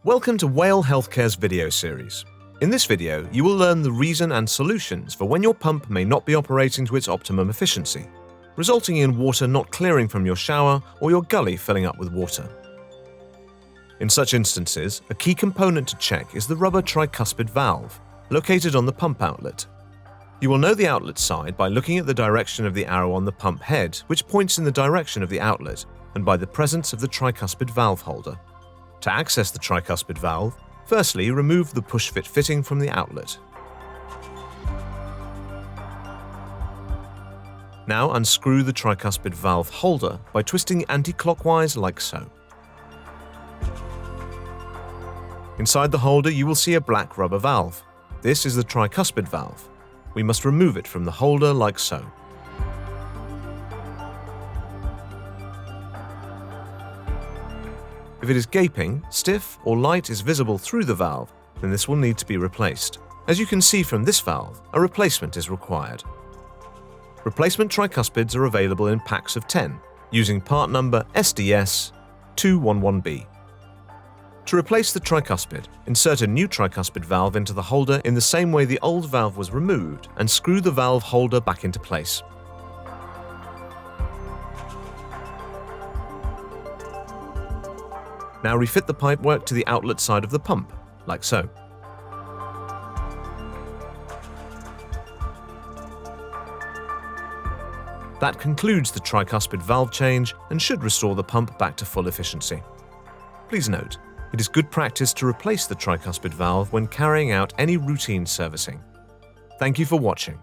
Welcome to Whale Healthcare's video series. In this video, you will learn the reason and solutions for when your pump may not be operating to its optimum efficiency, resulting in water not clearing from your shower or your gully filling up with water. In such instances, a key component to check is the rubber tricuspid valve, located on the pump outlet. You will know the outlet side by looking at the direction of the arrow on the pump head, which points in the direction of the outlet, and by the presence of the tricuspid valve holder. To access the tricuspid valve, firstly remove the push-fit fitting from the outlet. Now unscrew the tricuspid valve holder by twisting anti-clockwise like so. Inside the holder you will see a black rubber valve. This is the tricuspid valve. We must remove it from the holder like so. If it is gaping, stiff, or light is visible through the valve, then this will need to be replaced. As you can see from this valve, a replacement is required. Replacement tricuspids are available in packs of 10, using part number SDS 211B. To replace the tricuspid, insert a new tricuspid valve into the holder in the same way the old valve was removed and screw the valve holder back into place. Now refit the pipework to the outlet side of the pump, like so. That concludes the tricuspid valve change and should restore the pump back to full efficiency. Please note, it is good practice to replace the tricuspid valve when carrying out any routine servicing. Thank you for watching.